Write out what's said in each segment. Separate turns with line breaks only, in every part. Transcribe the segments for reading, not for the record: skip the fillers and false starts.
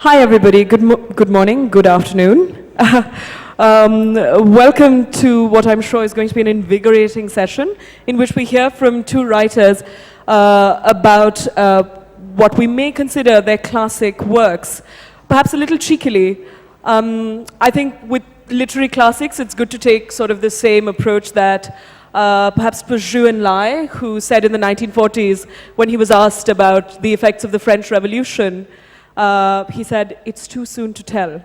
Hi, everybody. Good morning, good afternoon. Welcome to what I'm sure is going to be an invigorating session in which we hear from two writers about what we may consider their classic works. Perhaps a little cheekily, I think with literary classics, it's good to take sort of the same approach that perhaps it was Zhu Enlai, who said in the 1940s, when he was asked about the effects of the French Revolution, he said, "It's too soon to tell."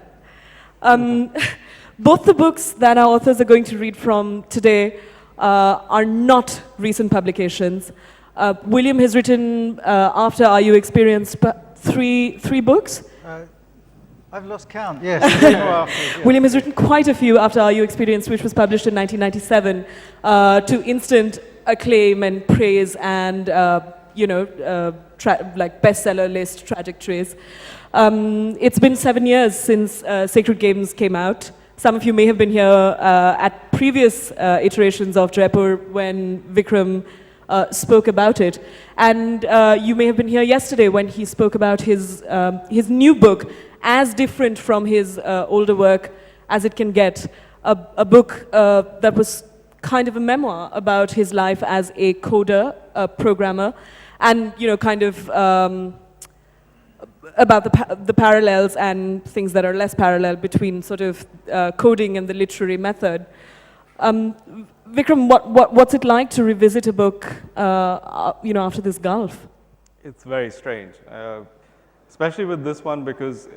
Both the books that our authors are going to read from today are not recent publications. William has written, after Are You Experienced, three books?
I've lost count, yes. Three more after, yeah.
William has written quite a few after Are You Experienced, which was published in 1997, to instant acclaim and praise and, like bestseller list trajectories. It's been 7 years since Sacred Games came out. Some of you may have been here at previous iterations of Jaipur when Vikram spoke about it. And you may have been here yesterday when he spoke about his new book, as different from his older work as it can get. A book that was kind of a memoir about his life as a coder, a programmer, and kind of about the parallels and things that are less parallel between sort of coding and the literary method. Vikram, what's it like to revisit a book, after this gulf?
It's very strange, especially with this one because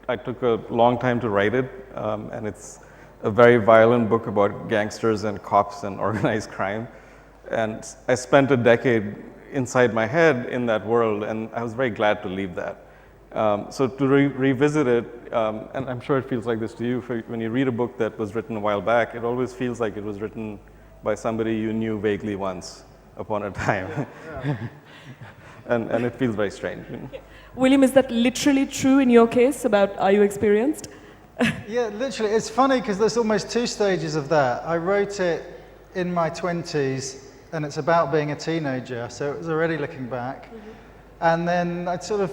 I took a long time to write it, and it's a very violent book about gangsters and cops and organized crime. And I spent a decade inside my head in that world, and I was very glad to leave that. So to revisit it, and I'm sure it feels like this to you, when you read a book that was written a while back, it always feels like it was written by somebody you knew vaguely once upon a time. Yeah. and it feels very strange.
William, is that literally true in your case about Are You Experienced?
Yeah, literally. It's funny because there's almost two stages of that. I wrote it in my 20s, and it's about being a teenager, so it was already looking back. Mm-hmm. And then I sort of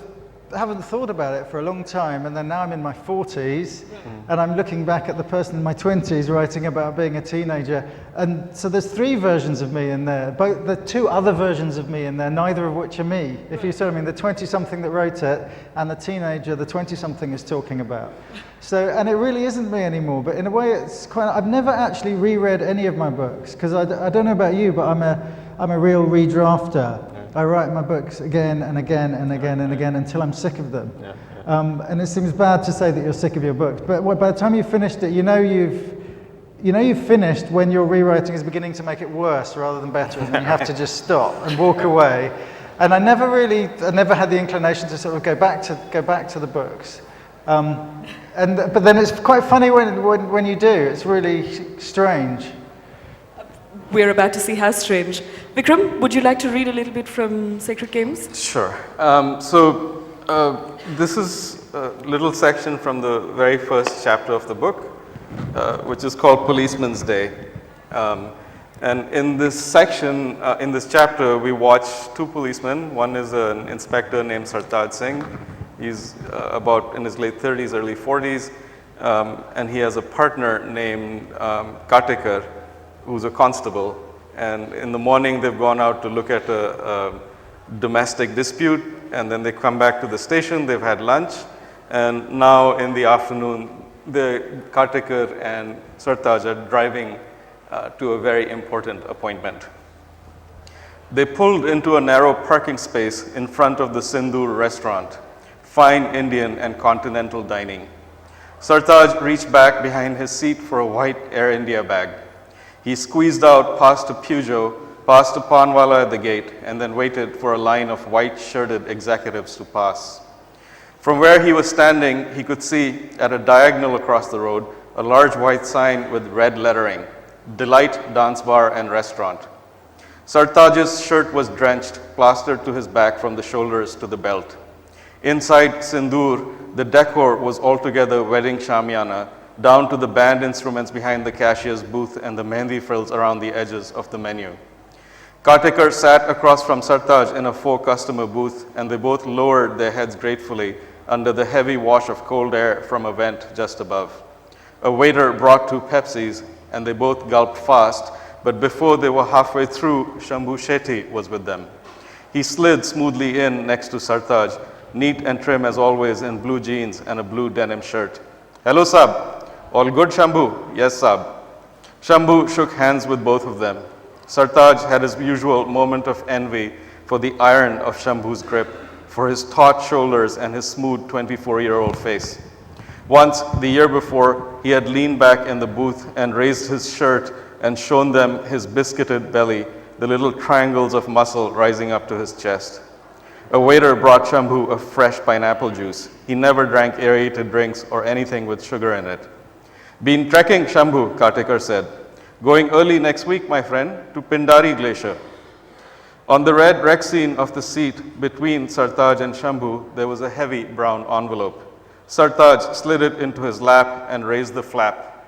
haven't thought about it for a long time, and then now I'm in my 40s, and I'm looking back at the person in my 20s writing about being a teenager. And so there's three versions of me in there, both the two other versions of me in there, neither of which are me. If you see what I mean, the 20-something that wrote it, and the teenager, the 20-something is talking about. So, and it really isn't me anymore, but in a way it's quite, I've never actually reread any of my books, because I don't know about you, but I'm a real redrafter. I write my books again and again and again and again until I'm sick of them. Yeah, yeah. And it seems bad to say that you're sick of your books, but by the time you've finished it, you've finished when your rewriting is beginning to make it worse rather than better, and then you have to just stop and walk away. And I never had the inclination to sort of go back to the books. But then it's quite funny when you do. It's really strange.
We're about to see how strange. Vikram, would you like to read a little bit from Sacred Games?
Sure. This is a little section from the very first chapter of the book, which is called Policeman's Day. And in this section, in this chapter, we watch two policemen. One is an inspector named Sartaj Singh. He's about in his late 30s, early 40s, and he has a partner named Katekar, who's a constable. And in the morning, they've gone out to look at a domestic dispute, and then they come back to the station, they've had lunch, and now in the afternoon, the Katekar and Sartaj are driving to a very important appointment. They pulled into a narrow parking space in front of the Sindoor restaurant, fine Indian and continental dining. Sartaj reached back behind his seat for a white Air India bag. He squeezed out past a Peugeot, past a panwala at the gate, and then waited for a line of white-shirted executives to pass. From where he was standing, he could see, at a diagonal across the road, a large white sign with red lettering, Delight Dance Bar and Restaurant. Sartaj's shirt was drenched, plastered to his back from the shoulders to the belt. Inside Sindoor, the decor was altogether wedding shamiana, down to the band instruments behind the cashier's booth and the mehndi frills around the edges of the menu. Katekar sat across from Sartaj in a 4-customer booth, and they both lowered their heads gratefully under the heavy wash of cold air from a vent just above. A waiter brought 2 Pepsis, and they both gulped fast, but before they were halfway through, Shambhu Shetty was with them. He slid smoothly in next to Sartaj, neat and trim as always in blue jeans and a blue denim shirt. "Hello, Sab. All good, Shambhu?" "Yes, Sab." Shambhu shook hands with both of them. Sartaj had his usual moment of envy for the iron of Shambhu's grip, for his taut shoulders and his smooth 24-year-old face. Once, the year before, he had leaned back in the booth and raised his shirt and shown them his biscuited belly, the little triangles of muscle rising up to his chest. A waiter brought Shambhu a fresh pineapple juice. He never drank aerated drinks or anything with sugar in it. "Been trekking, Shambhu," Katekar said. "Going early next week, my friend, to Pindari Glacier." On the red rexine of the seat between Sartaj and Shambhu, there was a heavy brown envelope. Sartaj slid it into his lap and raised the flap.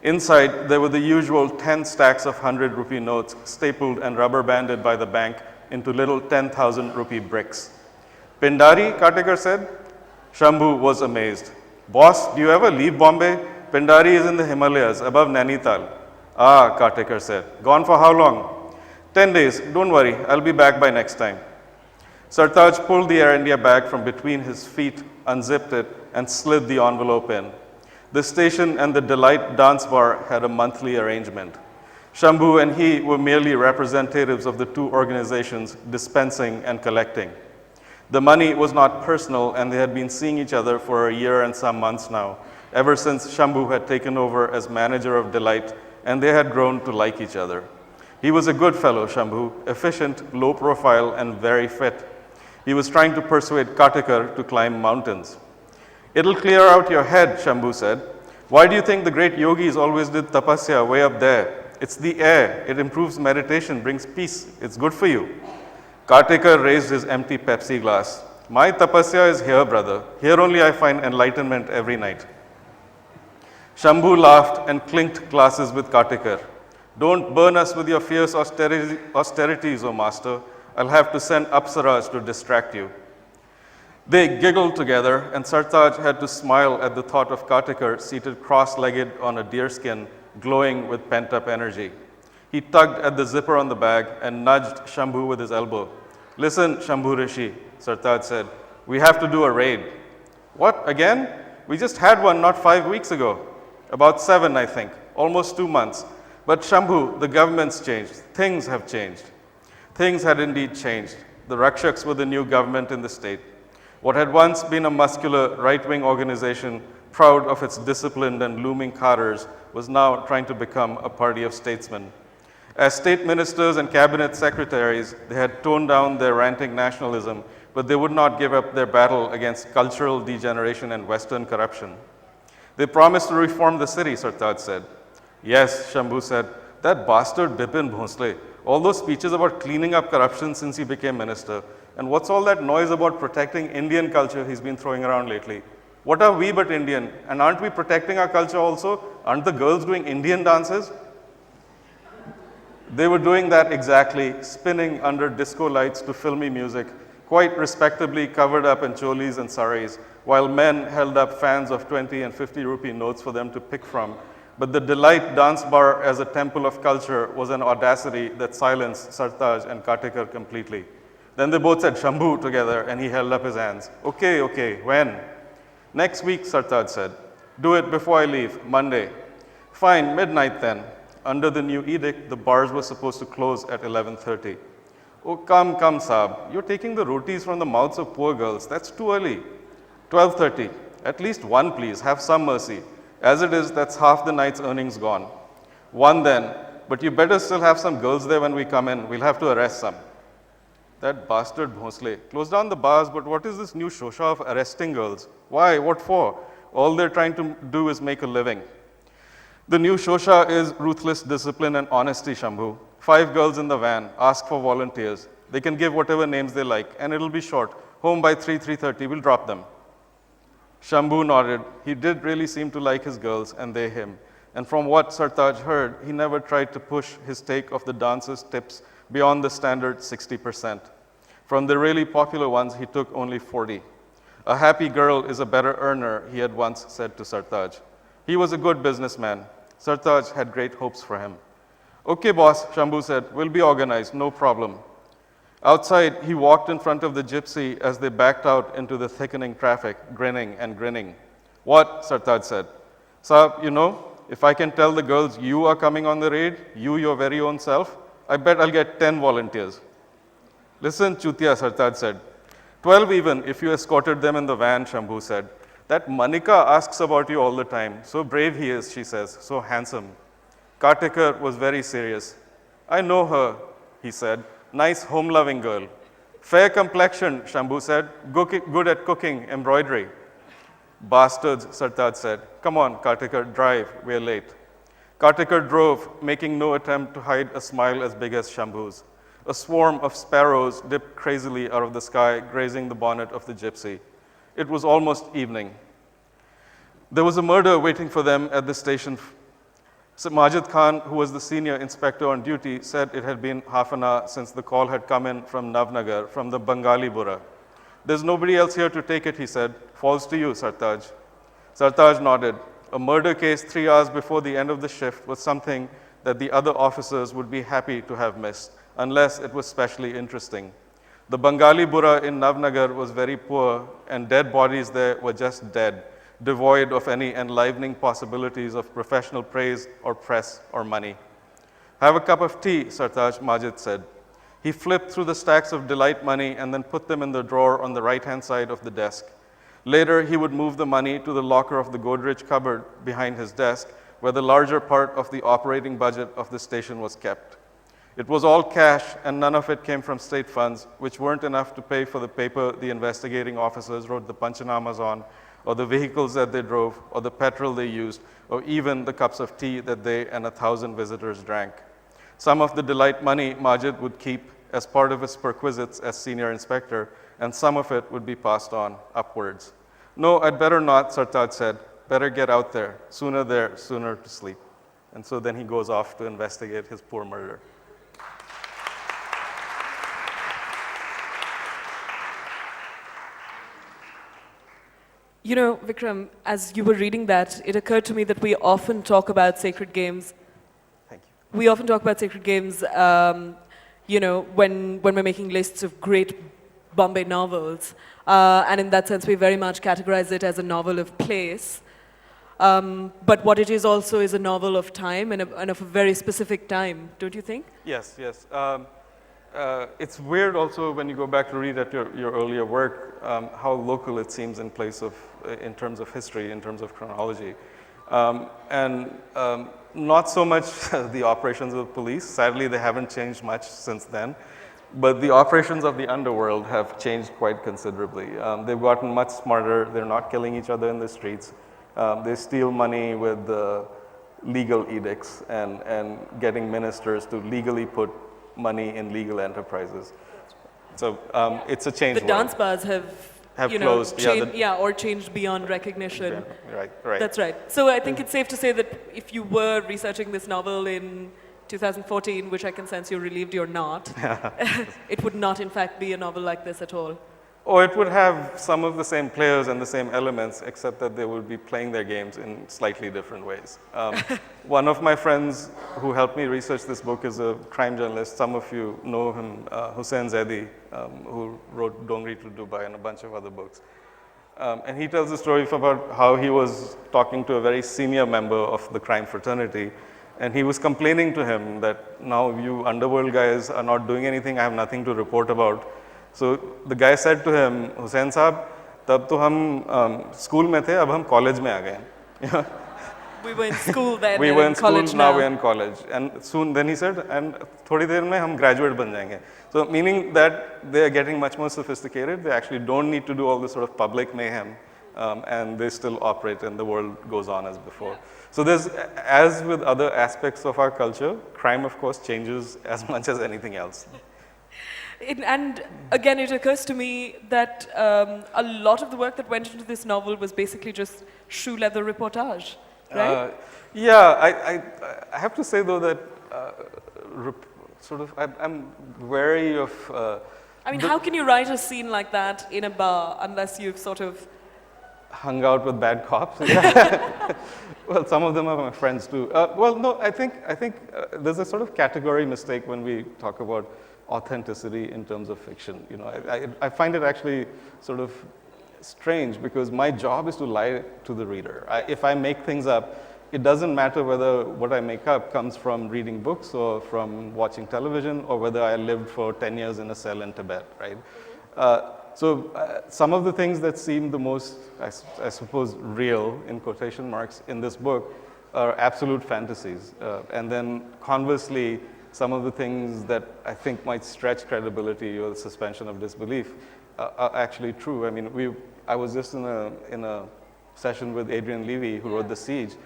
Inside, there were the usual 10 stacks of 100 rupee notes stapled and rubber banded by the bank into little 10,000 rupee bricks. "Pindari?" Katekar said. Shambhu was amazed. "Boss, do you ever leave Bombay? Pindari is in the Himalayas, above Nainital." "Ah," Katekar said. "Gone for how long?" 10 days. Don't worry, I'll be back by next time." Sartaj pulled the Air India bag from between his feet, unzipped it, and slid the envelope in. The station and the Delight Dance Bar had a monthly arrangement. Shambhu and he were merely representatives of the 2 organizations dispensing and collecting. The money was not personal, and they had been seeing each other for a year and some months now, ever since Shambhu had taken over as manager of Delight, and they had grown to like each other. He was a good fellow, Shambhu, efficient, low profile, and very fit. He was trying to persuade Katekar to climb mountains. "It'll clear out your head," Shambhu said. "Why do you think the great yogis always did tapasya way up there? It's the air. It improves meditation, brings peace. It's good for you." Katekar raised his empty Pepsi glass. "My tapasya is here, brother. Here only I find enlightenment every night." Shambhu laughed and clinked glasses with Katekar. "Don't burn us with your fierce austerities, O master. I'll have to send apsaras to distract you." They giggled together, and Sartaj had to smile at the thought of Katekar seated cross-legged on a deerskin, glowing with pent-up energy. He tugged at the zipper on the bag and nudged Shambhu with his elbow. "Listen, Shambhu Rishi," Sartaj said, "we have to do a raid." "What, again? We just had one not 5 weeks ago." "About 7, I think. Almost 2 months. But Shambhu, the government's changed. Things have changed." Things had indeed changed. The Rakshaks were the new government in the state. What had once been a muscular right-wing organization, proud of its disciplined and looming cadres, was now trying to become a party of statesmen. As state ministers and cabinet secretaries, they had toned down their ranting nationalism, but they would not give up their battle against cultural degeneration and Western corruption. "They promised to reform the city," Sartaj said. "Yes," Shambhu said, "that bastard Bipin Bhonsle, all those speeches about cleaning up corruption since he became minister, and what's all that noise about protecting Indian culture he's been throwing around lately? What are we but Indian? And aren't we protecting our culture also? Aren't the girls doing Indian dances?" They were doing that exactly, spinning under disco lights to filmy music, quite respectably covered up in cholis and saris, while men held up fans of 20 and 50 rupee notes for them to pick from. But the Delight Dance Bar as a temple of culture was an audacity that silenced Sartaj and Katekar completely. Then they both said Shambhu together, and he held up his hands. Okay, when?" "Next week," Sartaj said. "Do it before I leave, Monday." "Fine, midnight then." Under the new edict, the bars were supposed to close at 11:30. "Oh, come, Saab. You're taking the rotis from the mouths of poor girls. That's too early." 12:30. "At least one, please. Have some mercy. As it is, that's half the night's earnings gone." "One then. But you better still have some girls there when we come in. We'll have to arrest some." "That bastard Bhonsle. Close down the bars, but what is this new shosha of arresting girls? Why? What for? All they're trying to do is make a living." "The new shosha is ruthless discipline and honesty, Shambhu. 5 girls in the van. Ask for volunteers. They can give whatever names they like, and it'll be short. Home by 3:30. We'll drop them." Shambhu nodded. He did really seem to like his girls, and they him. And from what Sartaj heard, he never tried to push his take of the dancers' tips beyond the standard 60%. From the really popular ones, he took only 40. A happy girl is a better earner, he had once said to Sartaj. He was a good businessman. Sartaj had great hopes for him. Okay, boss, Shambhu said, we'll be organized, no problem. Outside, he walked in front of the gypsy as they backed out into the thickening traffic, grinning and grinning. What? Sartaj said. Saab, you know, if I can tell the girls you are coming on the raid, you your very own self, I bet I'll get 10 volunteers. Listen, Chutia, Sartaj said. 12 even, if you escorted them in the van, Shambhu said. That Manika asks about you all the time. So brave he is, she says, so handsome. Kartikar was very serious. I know her, he said. Nice, home-loving girl. Fair complexion, Shambhu said. Good at cooking, embroidery. Bastards, Sartaj said. Come on, Kartikar, drive. We're late. Kartikar drove, making no attempt to hide a smile as big as Shambhu's. A swarm of sparrows dipped crazily out of the sky, grazing the bonnet of the gypsy. It was almost evening. There was a murder waiting for them at the station. So Majid Khan, who was the senior inspector on duty, said it had been half an hour since the call had come in from Navnagar, from the Bengali Bura. There's nobody else here to take it, he said. Falls to you, Sartaj. Sartaj nodded. A murder case 3 hours before the end of the shift was something that the other officers would be happy to have missed, unless it was specially interesting. The Bengali Bura in Navnagar was very poor, and dead bodies there were just dead, devoid of any enlivening possibilities of professional praise or press or money. Have a cup of tea, Sartaj, Majid said. He flipped through the stacks of delight money and then put them in the drawer on the right-hand side of the desk. Later, he would move the money to the locker of the Godrej cupboard behind his desk, where the larger part of the operating budget of the station was kept. It was all cash, and none of it came from state funds, which weren't enough to pay for the paper the investigating officers wrote the panchanamas on, or the vehicles that they drove, or the petrol they used, or even the cups of tea that they and 1,000 visitors drank. Some of the delight money Majid would keep as part of his perquisites as senior inspector, and some of it would be passed on upwards. No, I'd better not, Sartaj said. Better get out there. Sooner there, sooner to sleep. And so then he goes off to investigate his poor murder.
You know, Vikram, as you were reading that, it occurred to me that we often talk about sacred games.
Thank you.
We often talk about sacred games, you know, when we're making lists of great Bombay novels. And in that sense, we very much categorize it as a novel of place. But what it is also is a novel of time and of a very specific time, don't you think?
Yes, yes. It's weird also when you go back to read at your earlier work, how local it seems in terms of history, in terms of chronology. Not so much the operations of the police. Sadly, they haven't changed much since then. But the operations of the underworld have changed quite considerably. They've gotten much smarter. They're not killing each other in the streets. They steal money with legal edicts and getting ministers to legally put money in legal enterprises. So it's a change.
The dance bars have you know,
closed.
Changed, or changed beyond recognition.
Right.
That's right. So I think it's safe to say that if you were researching this novel in 2014, which I can sense you're relieved you're not, it would not in fact be a novel like this at all.
Or it would have some of the same players and the same elements, except that they would be playing their games in slightly different ways. One of my friends who helped me research this book is a crime journalist. Some of you know him, Hussain Zaidi, who wrote Dongri to Dubai and a bunch of other books. And he tells the story about how he was talking to a very senior member of the crime fraternity, and he was complaining to him that now you underworld guys are not doing anything, I have nothing to report about. So the guy said to him, Hussain Saab, tab to hum school mein the, ab hum college mein aa gaye.
We were in school then,
we were in school,
college
now we're in college. And soon, then he said, and thodi der mein hum graduate ban jayenge. So meaning that they're getting much more sophisticated. They actually don't need to do all this sort of public mayhem, and they still operate and the world goes on as before. So there's, as with other aspects of our culture, crime of course changes as much as anything else.
And again, it occurs to me that a lot of the work that went into this novel was basically just shoe leather reportage, right?
Yeah, I have to say though that I'm wary of
I mean, how can you write a scene like that in a bar unless you've sort of...
Hung out with bad cops. Well, some of them are my friends too. Well, no, I think there's a sort of category mistake when we talk about authenticity in terms of fiction. You know, I find it actually sort of strange because my job is to lie to the reader. If I make things up, it doesn't matter whether what I make up comes from reading books or from watching television or whether I lived for 10 years in a cell in Tibet, right? So some of the things that seem the most, I suppose, real, in quotation marks, in this book are absolute fantasies. And then conversely, some of the things that I think might stretch credibility or the suspension of disbelief are actually true. I mean, I was just in a session with Adrian Levy, who wrote The Siege,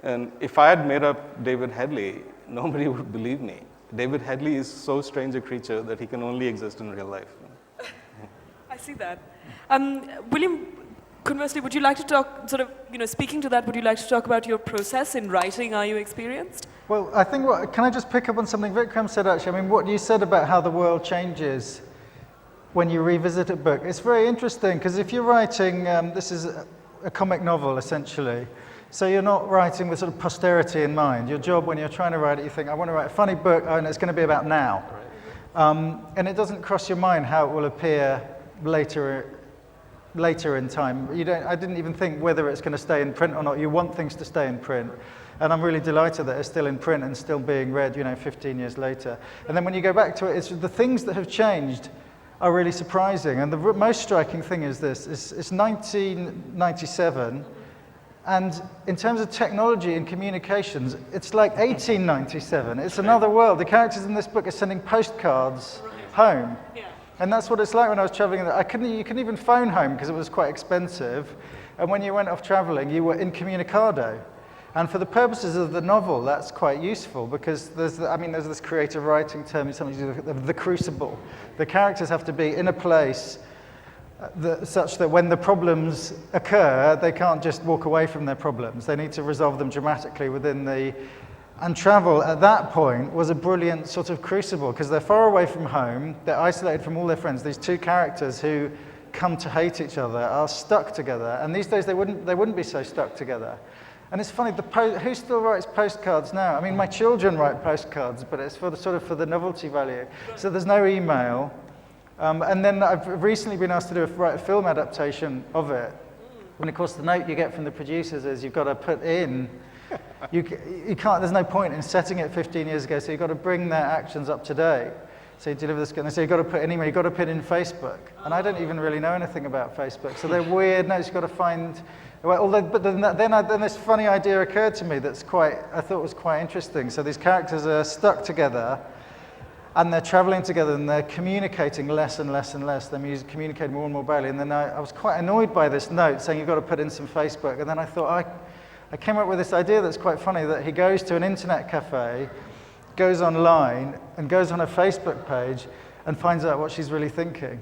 and if I had made up David Headley, nobody would believe me. David Headley is so strange a creature that he can only exist in real life.
I see that. William, conversely, would you like to talk, sort of, speaking to that, would you like to talk about your process in writing Are You Experienced?
Well, I think, can I just pick up on something Vikram said, actually? I mean, what you said about how the world changes when you revisit a book, it's very interesting, because if you're writing, this is a comic novel, essentially, so you're not writing with sort of posterity in mind. Your job when you're trying to write it, you think, I want to write a funny book, and it's going to be about now. And it doesn't cross your mind how it will appear later in time. I didn't even think whether it's going to stay in print or not. You want things to stay in print. And I'm really delighted that it's still in print and still being read, 15 years later. And then when you go back to it, it's the things that have changed are really surprising. And the most striking thing is this, it's 1997, and in terms of technology and communications, it's like 1897. It's another world. The characters in this book are sending postcards home.
Yeah.
And that's what it's like when I was traveling. You couldn't even phone home because it was quite expensive. And when you went off traveling, you were incommunicado. And for the purposes of the novel, that's quite useful because there's this creative writing term, something to do with the crucible. The characters have to be in a place such that when the problems occur, they can't just walk away from their problems. They need to resolve them dramatically within the... And travel at that point was a brilliant sort of crucible because they're far away from home, they're isolated from all their friends. These two characters who come to hate each other are stuck together, and these days they wouldn't be so stuck together. And it's funny, who still writes postcards now? I mean, my children write postcards, but it's for the novelty value. So there's no email. And then I've recently been asked to write a film adaptation of it. And of course, the note you get from the producers is you've got to put in. You can't. There's no point in setting it 15 years ago. So you've got to bring their actions up to date. So you deliver this, and they say you've got to put an email. You've got to put in Facebook. And I don't even really know anything about Facebook. So they're weird notes. You've got to find. Well, but then this funny idea occurred to me I thought was quite interesting. So these characters are stuck together, and they're traveling together, and they're communicating less and less and less. They're communicating more and more badly. And then I was quite annoyed by this note saying you've got to put in some Facebook. And then I thought I came up with this idea that's quite funny, that he goes to an internet cafe, goes online, and goes on a Facebook page and finds out what she's really thinking.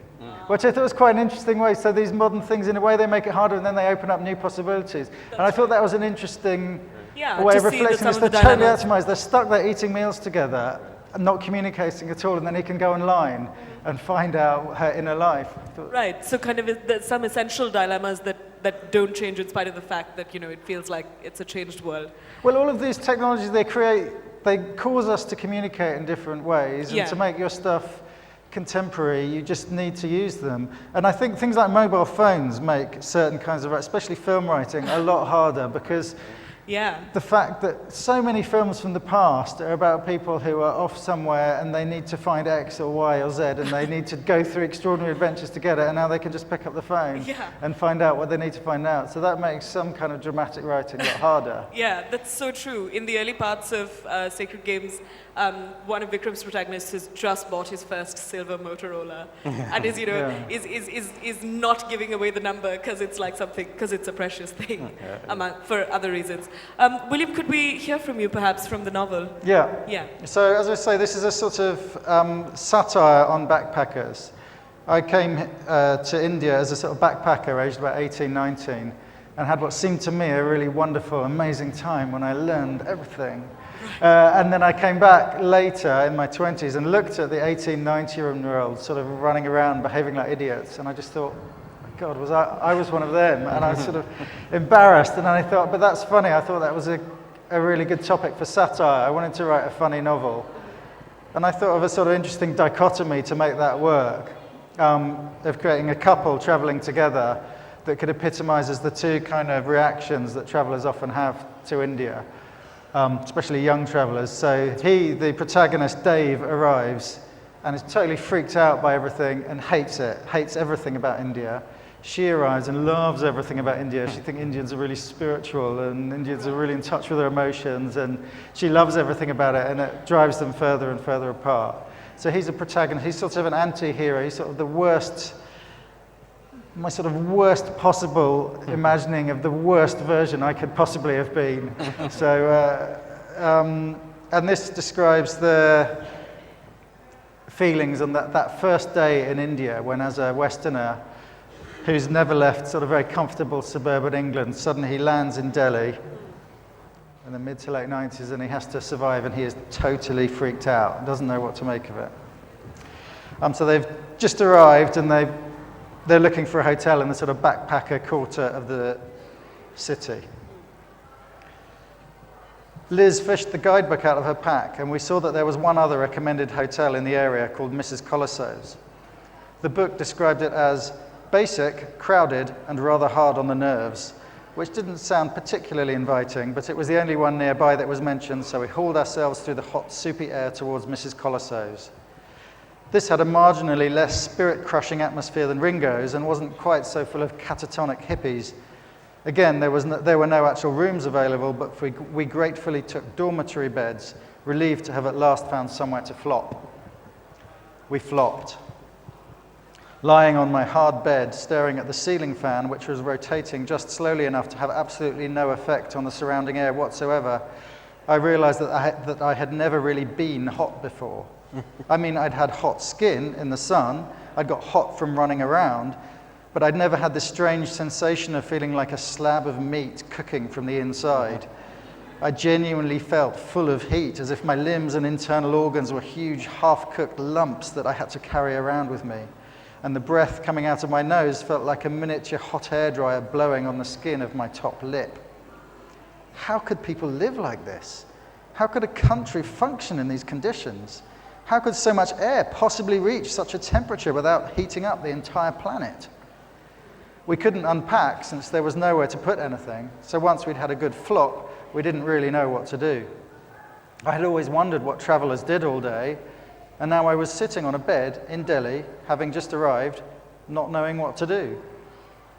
Which I thought was quite an interesting way. So these modern things, in a way, they make it harder, and then they open up new possibilities. And I thought that was an interesting way of reflecting this. They're totally atomized. They're stuck there eating meals together, and not communicating at all, and then he can go online and find out her inner life.
Right, so kind of there's some essential dilemmas that don't change in spite of the fact that, it feels like it's a changed world.
Well, all of these technologies they cause us to communicate in different ways, and to make your stuff contemporary, you just need to use them. And I think things like mobile phones make certain kinds of, especially film writing, a lot harder because the fact that so many films from the past are about people who are off somewhere and they need to find X or Y or Z and they need to go through extraordinary adventures to get it, and now they can just pick up the phone and find out what they need to find out. So that makes some kind of dramatic writing a lot harder.
Yeah, that's so true. In the early parts of Sacred Games, one of Vikram's protagonists has just bought his first silver Motorola and is not giving away the number because it's a precious thing for other reasons. William, could we hear from you perhaps from the novel?
Yeah. So as I say, this is a sort of satire on backpackers. I came to India as a sort of backpacker aged about 18, 19. and had what seemed to me a really wonderful, amazing time when I learned everything. And then I came back later in my 20s and looked at the 18, 19-year-olds sort of running around behaving like idiots, and I just thought, God, I was one of them, and I was sort of embarrassed, and then I thought, but that's funny. I thought that was a really good topic for satire. I wanted to write a funny novel, and I thought of a sort of interesting dichotomy to make that work, of creating a couple traveling together that could epitomize as the two kind of reactions that travelers often have to India, especially young travelers. So the protagonist, Dave, arrives and is totally freaked out by everything and hates everything about India. She arrives and loves everything about India. She thinks Indians are really spiritual and Indians are really in touch with their emotions, and she loves everything about it, and it drives them further and further apart. So he's a protagonist. He's sort of an anti-hero. He's sort of the worst, my sort of worst possible imagining of the worst version I could possibly have been. So, and this describes the feelings on that first day in India when, as a Westerner who's never left sort of very comfortable suburban England, suddenly he lands in Delhi in the mid to late 90s, and he has to survive, and he is totally freaked out, doesn't know what to make of it. So they've just arrived, and they're looking for a hotel in the sort of backpacker quarter of the city. Liz fished the guidebook out of her pack, and we saw that there was one other recommended hotel in the area called Mrs. Colosso's. The book described it as basic, crowded, and rather hard on the nerves, which didn't sound particularly inviting, but it was the only one nearby that was mentioned, so we hauled ourselves through the hot, soupy air towards Mrs. Colosso's. This had a marginally less spirit-crushing atmosphere than Ringo's and wasn't quite so full of catatonic hippies. Again, there were no actual rooms available, but we gratefully took dormitory beds, relieved to have at last found somewhere to flop. We flopped. Lying on my hard bed, staring at the ceiling fan, which was rotating just slowly enough to have absolutely no effect on the surrounding air whatsoever, I realized that I had never really been hot before. I mean, I'd had hot skin in the sun, I'd got hot from running around, but I'd never had this strange sensation of feeling like a slab of meat cooking from the inside. I genuinely felt full of heat, as if my limbs and internal organs were huge half-cooked lumps that I had to carry around with me. And the breath coming out of my nose felt like a miniature hot hairdryer blowing on the skin of my top lip. How could people live like this? How could a country function in these conditions? How could so much air possibly reach such a temperature without heating up the entire planet? We couldn't unpack since there was nowhere to put anything, so once we'd had a good flop, we didn't really know what to do. I had always wondered what travelers did all day, and now I was sitting on a bed in Delhi, having just arrived, not knowing what to do.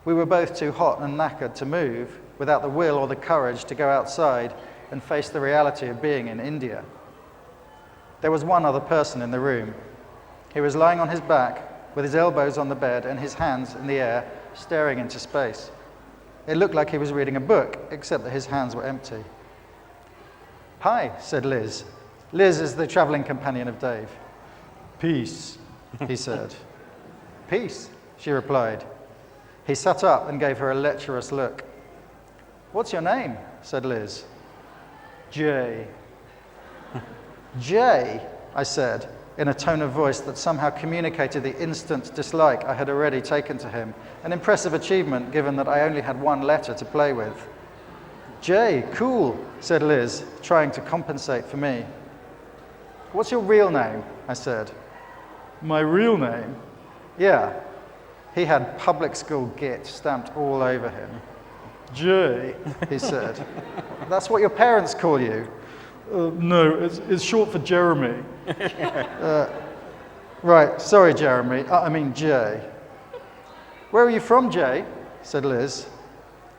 We were both too hot and knackered to move, without the will or the courage to go outside and face the reality of being in India. There was one other person in the room. He was lying on his back, with his elbows on the bed and his hands in the air, staring into space. It looked like he was reading a book, except that his hands were empty. "Hi," said Liz. Liz is the traveling companion of Dave. "Peace," he said. "Peace," she replied. He sat up and gave her a lecherous look. "What's your name?" said Liz. "Jay." "Jay," I said, in a tone of voice that somehow communicated the instant dislike I had already taken to him, an impressive achievement given that I only had one letter to play with. "Jay, cool," said Liz, trying to compensate for me. "What's your real name?" I said. "My real name?" "Yeah." He had public school git stamped all over him. "Jay," he said. "That's what your parents call you?" "No, it's short for Jeremy." "Right, sorry, Jeremy. I mean Jay." "Where are you from, Jay?" said Liz.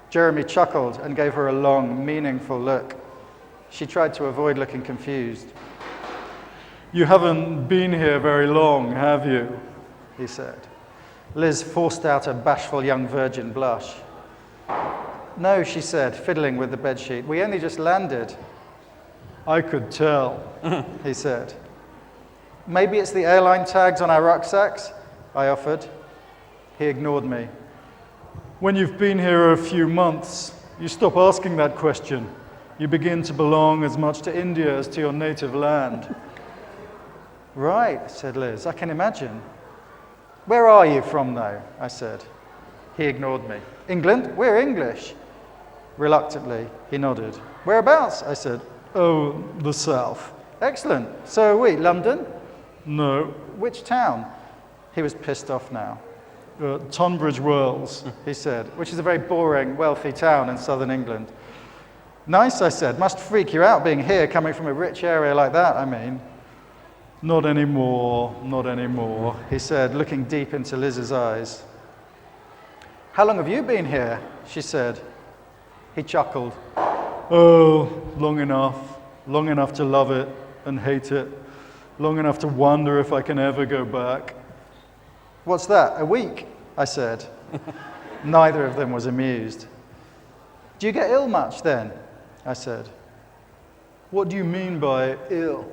Jeremy chuckled and gave her a long, meaningful look. She tried to avoid looking confused. "You haven't been here very long, have you?" he said. Liz forced out a bashful young virgin blush. "No," she said, fiddling with the bedsheet. "We only just landed." "I could tell," he said. "Maybe it's the airline tags on our rucksacks," I offered. He ignored me. When you've been here a few months, you stop asking that question. You begin to belong as much to India as to your native land. Right, said Liz, I can imagine. Where are you from, though? I said. He ignored me. England? We're English. Reluctantly, he nodded. Whereabouts? I said. Oh, the south. Excellent. So are we. London? No. Which town? He was pissed off now. Tunbridge Wells, he said, which is a very boring, wealthy town in southern England. Nice, I said. Must freak you out being here, coming from a rich area like that, I mean. Not anymore, not anymore, he said, looking deep into Liz's eyes. How long have you been here? She said. He chuckled. Oh, long enough to love it and hate it, long enough to wonder if I can ever go back. What's that, a week? I said. Neither of them was amused. Do you get ill much then? I said. What do you mean by ill?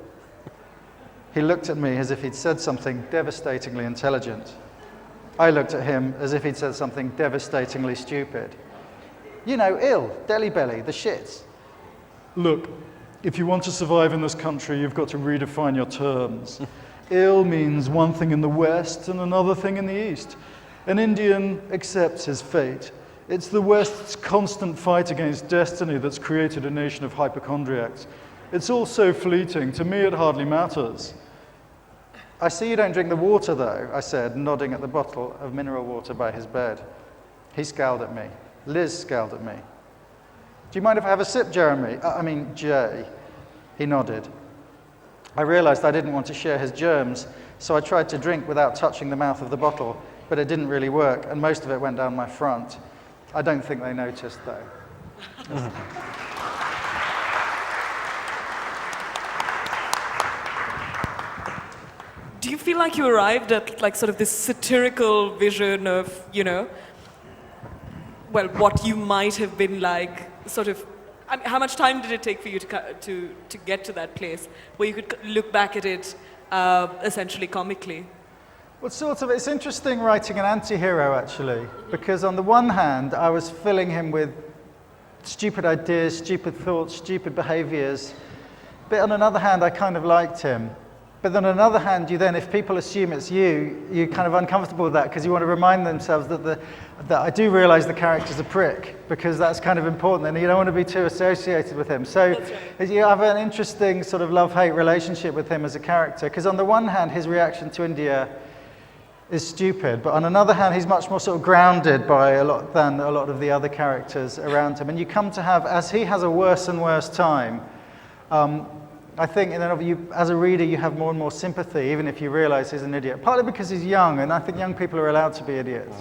He looked at me as if he'd said something devastatingly intelligent. I looked at him as if he'd said something devastatingly stupid. You know, ill, delly belly, the shits. Look, if you want to survive in this country, you've got to redefine your terms. Ill means one thing in the West and another thing in the East. An Indian accepts his fate. It's the West's constant fight against destiny that's created a nation of hypochondriacs. It's all so fleeting. To me, it hardly matters. I see you don't drink the water, though, I said, nodding at the bottle of mineral water by his bed. He scowled at me. Liz scowled at me. Do you mind if I have a sip, Jay? He nodded. I realized I didn't want to share his germs, so I tried to drink without touching the mouth of the bottle, but it didn't really work, and most of it went down my front. I don't think they noticed, though.
Do you feel like you arrived at like sort of this satirical vision of, you know, well, what you might have been like, sort of, I mean, how much time did it take for you to get to that place where you could look back at it essentially comically?
Well, sort of, it's interesting writing an anti-hero, actually, because on the one hand, I was filling him with stupid ideas, stupid thoughts, stupid behaviors, but on another hand, I kind of liked him. But then on the other hand, if people assume it's you, you're kind of uncomfortable with that because you want to remind themselves that I do realize the character's a prick, because that's kind of important, and you don't want to be too associated with him. So you have an interesting sort of love-hate relationship with him as a character, because on the one hand, his reaction to India is stupid, but on another hand, he's much more sort of grounded than a lot of the other characters around him. And you come to have, as he has a worse and worse time, I think as a reader, you have more and more sympathy, even if you realize he's an idiot. Partly because he's young, and I think young people are allowed to be idiots.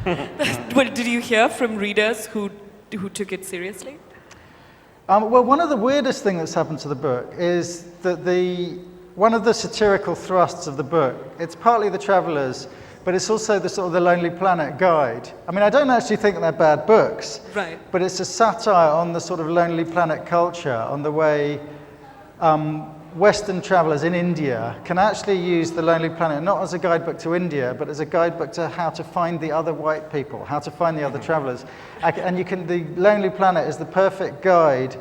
Well, did you hear from readers who took it seriously?
Well, one of the weirdest things that's happened to the book is that one of the satirical thrusts of the book, it's partly the Travellers, but it's also the sort of the Lonely Planet guide. I mean, I don't actually think they're bad books,
right?
But it's a satire on the sort of Lonely Planet culture, on the way Western travellers in India can actually use the Lonely Planet not as a guidebook to India, but as a guidebook to how to find the other white people, how to find the other travellers. And the Lonely Planet is the perfect guide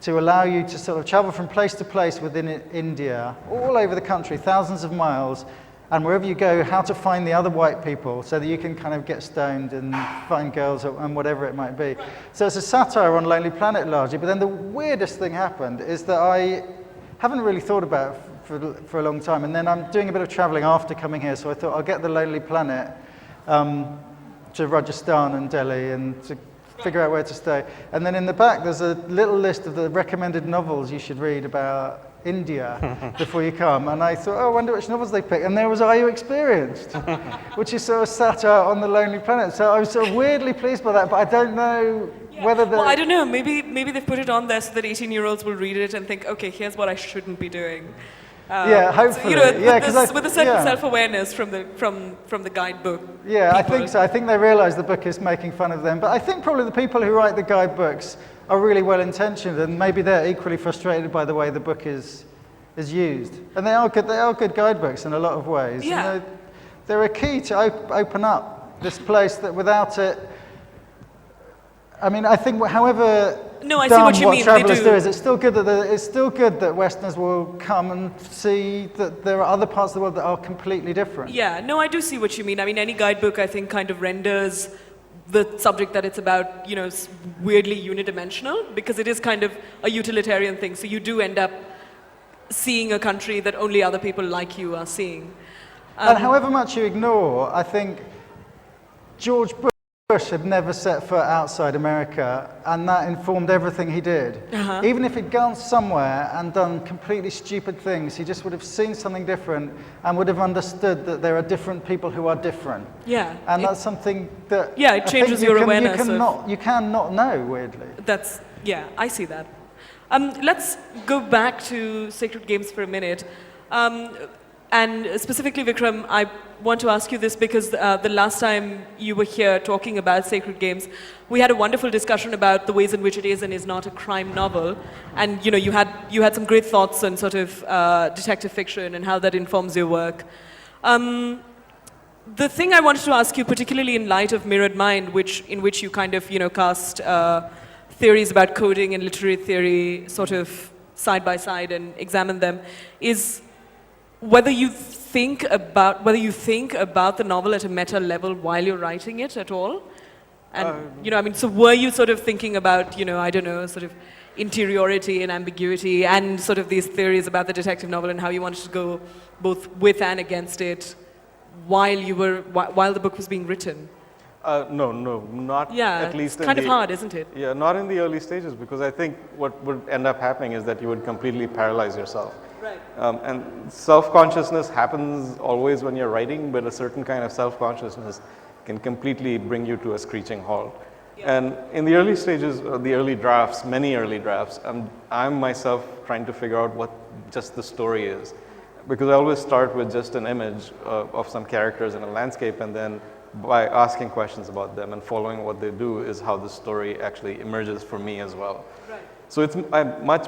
to allow you to sort of travel from place to place within India, all over the country, thousands of miles, and wherever you go, how to find the other white people so that you can kind of get stoned and find girls and whatever it might be. So it's a satire on Lonely Planet largely, but then the weirdest thing happened is that I haven't really thought about it for a long time, and then I'm doing a bit of traveling after coming here, so I thought I'll get the Lonely Planet to Rajasthan and Delhi and to figure out where to stay. And then in the back there's a little list of the recommended novels you should read about India before you come, and I thought, I wonder which novels they pick, and there was Are You Experienced, which is sort of satire on the Lonely Planet. So I was sort of weirdly pleased by that, but I don't know whether
well, I don't know, maybe they've put it on there so that 18-year-olds will read it and think, okay, here's what I shouldn't be doing.
Yeah, hopefully.
So,
with
a certain self-awareness from the guidebook.
Yeah, I think so. I think they realise the book is making fun of them. But I think probably the people who write the guidebooks are really well-intentioned, and maybe they're equally frustrated by the way the book is used. And they are good guidebooks in a lot of ways.
Yeah.
And they're a key to open up this place that without it, I mean, I think however
No, I see
dumb
what you mean. They
travellers
do.
do is it's still good that Westerners will come and see that there are other parts of the world that are completely different.
Yeah, no, I do see what you mean. I mean, any guidebook, I think, kind of renders the subject that it's about, you know, weirdly unidimensional, because it is kind of a utilitarian thing. So you do end up seeing a country that only other people like you are seeing.
And however much you ignore, I think George Bush had never set foot outside America, and that informed everything he did. Even if he'd gone somewhere and done completely stupid things, he just would have seen something different and would have understood that there are different people who are different.
Yeah.
And that's something that
Yeah, it
I think
changes your awareness
you cannot know, weirdly.
That's, yeah, I see that. Let's go back to Sacred Games for a minute. And specifically, Vikram, I want to ask you this because the last time you were here talking about Sacred Games, we had a wonderful discussion about the ways in which it is and is not a crime novel. And you know, you had some great thoughts on sort of detective fiction and how that informs your work. The thing I wanted to ask you, particularly in light of Mirrored Mind, in which you kind of, you know, cast theories about coding and literary theory sort of side by side and examine them, is whether you think about the novel at a meta level while you're writing it at all. And you know, I mean, so were you sort of thinking about, you know, I don't know, sort of interiority and ambiguity and sort of these theories about the detective novel and how you wanted to go both with and against it while the book was being written?
No, not at least
it's kind of hard, isn't it?
Yeah, not in the early stages, because I think what would end up happening is that you would completely paralyze yourself.
Right.
And self-consciousness happens always when you're writing, but a certain kind of self-consciousness can completely bring you to a screeching halt. Yeah. And in the early stages, the early drafts, many early drafts, I'm myself trying to figure out what just the story is. Because I always start with just an image of some characters in a landscape, and then by asking questions about them and following what they do is how the story actually emerges for me as well. Right. So it's